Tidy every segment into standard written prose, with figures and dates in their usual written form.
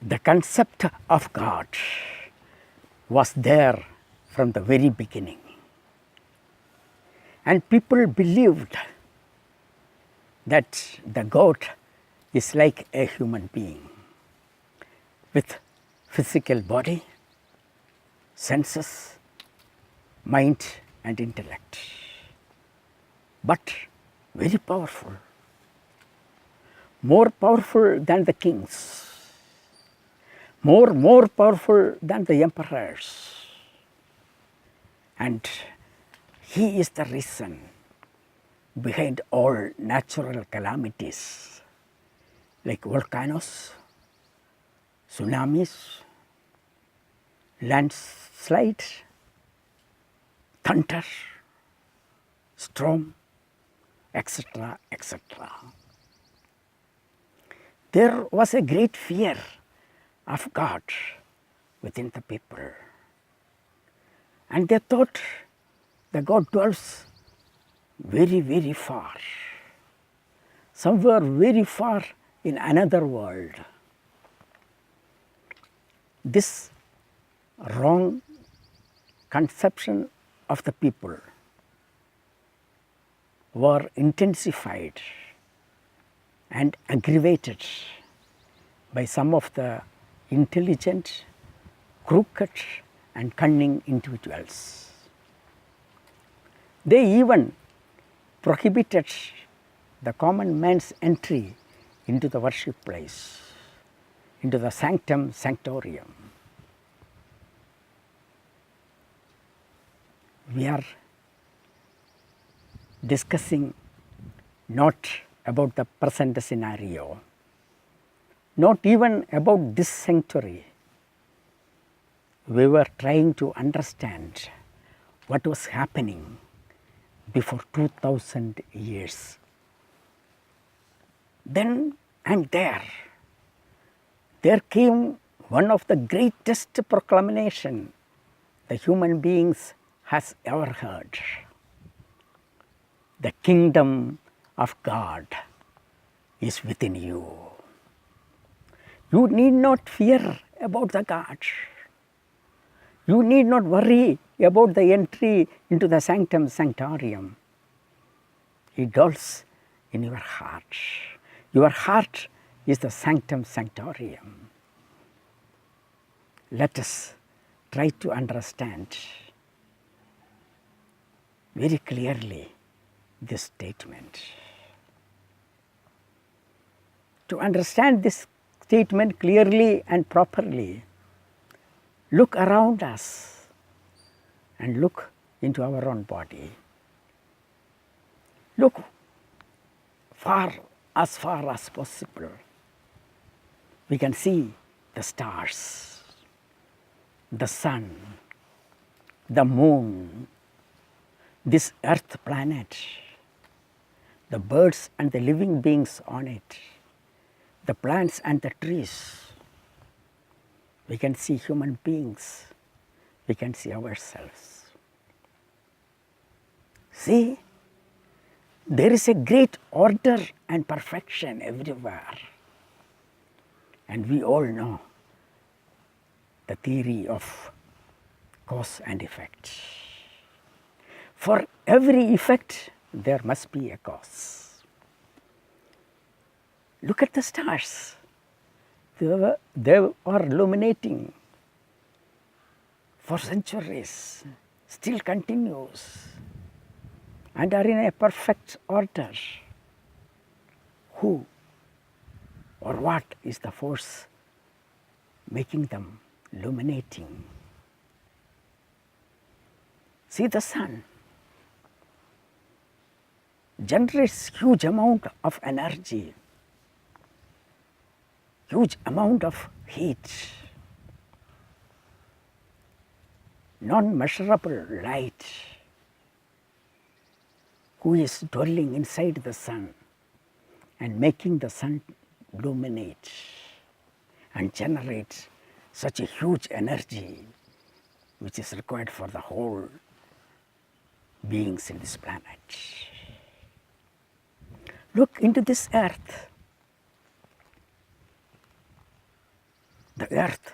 The concept of God was there from the very beginning. And people believed that the God is like a human being with physical body, senses, mind and intellect, but very powerful, more powerful than the kings, more powerful than the emperors. And he is the reason behind all natural calamities like volcanoes, tsunamis, landslides, thunder, storm, etc., etc. There was a great fear of God within the people. And they thought the God dwells very, very far, somewhere very far in another world. This wrong conception of the people were intensified and aggravated by some of the intelligent, crooked and cunning individuals. They even prohibited the common man's entry into the worship place, into the sanctum sanctorium. We are discussing not about the present scenario, not even about this century. We were trying to understand what was happening before 2000 years. Then and there came one of the greatest proclamation the human beings has ever heard. The kingdom of God is within you. You need not fear about the God. You need not worry about the entry into the sanctum sanctorium. It dwells in your heart. Your heart is the sanctum sanctorium. Let us try to understand very clearly this statement. To understand this statement clearly and properly, look around us and look into our own body. Look far as possible. We can see the stars, the sun, the moon, this earth planet, the birds and the living beings on it, the plants and the trees. We can see human beings. We can see ourselves. See, there is a great order and perfection everywhere. And we all know the theory of cause and effect. For every effect, there must be a cause. Look at the stars. They are illuminating for centuries, still continues, and are in a perfect order. Who or what is the force making them illuminating? See, the sun generates huge amount of energy, huge amount of heat, non-measurable light. Who is dwelling inside the sun and making the sun illuminate and generate such a huge energy which is required for the whole beings in this planet. Look into this earth. The earth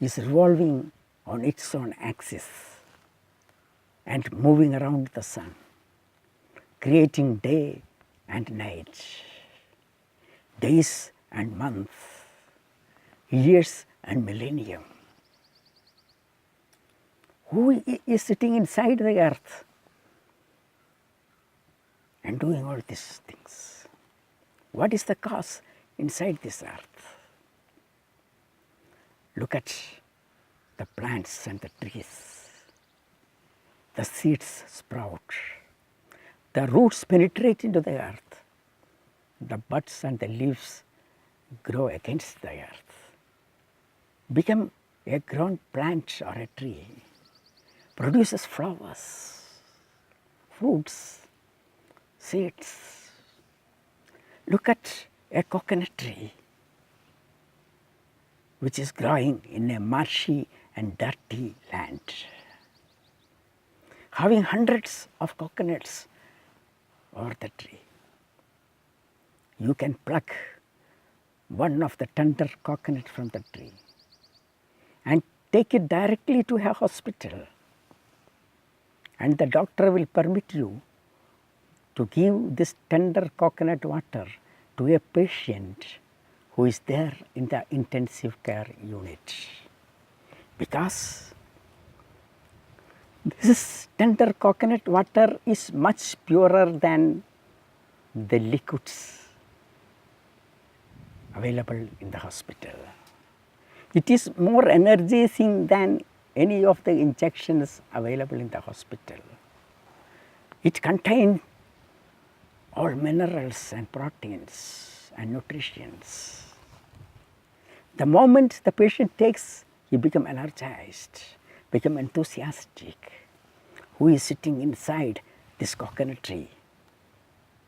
is revolving on its own axis and moving around the sun, creating day and night, days and months, years and millennium. Who is sitting inside the earth and doing all these things? What is the cause inside this earth? Look at the plants and the trees. The seeds sprout. The roots penetrate into the earth. The buds and the leaves grow against the earth, become a grown plant or a tree, produces flowers, fruits, seeds. Look at a coconut tree which is growing in a marshy and dirty land, having hundreds of coconuts over the tree. You can pluck one of the tender coconut from the tree and take it directly to a hospital, and the doctor will permit you to give this tender coconut water to a patient who is there in the intensive care unit, because this tender coconut water is much purer than the liquids available in the hospital. It is more energizing than any of the injections available in the hospital. It contains all minerals and proteins and nutrients. The moment the patient takes, he becomes energized, become enthusiastic. Who is sitting inside this coconut tree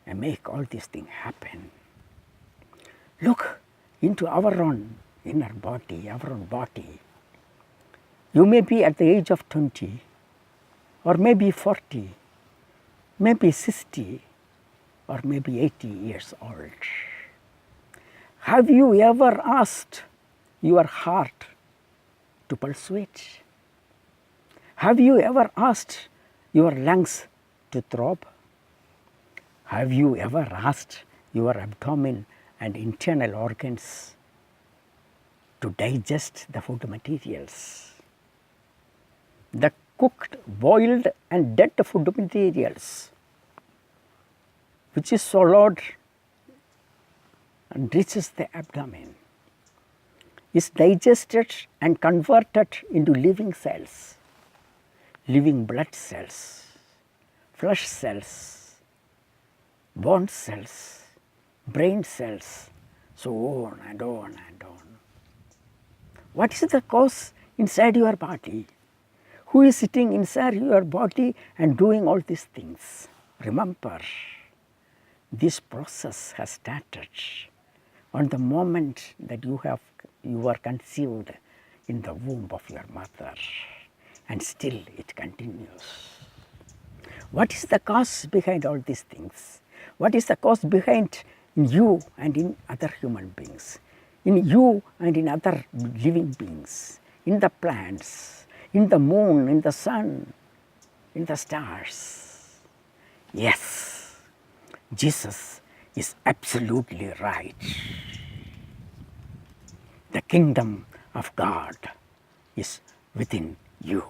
and make all these things happen. Look into our own inner body, our own body. You may be at the age of 20, or maybe 40, maybe 60, or maybe 80 years old. Have you ever asked your heart to pulsate? Have you ever asked your lungs to throb? Have you ever asked your abdomen and internal organs to digest the food materials? The cooked, boiled and dead food materials which is swallowed and reaches the abdomen is digested and converted into living cells, living blood cells, flesh cells, bone cells, brain cells, so on and on and on. What is the cause inside your body? Who is sitting inside your body and doing all these things? Remember, this process has started on the moment that you are conceived in the womb of your mother, and still it continues. What is the cause behind all these things? What is the cause behind in you and in other human beings, in you and in other living beings, in the plants, in the moon, in the sun, in the stars? Yes, Jesus is absolutely right. The kingdom of God is within you.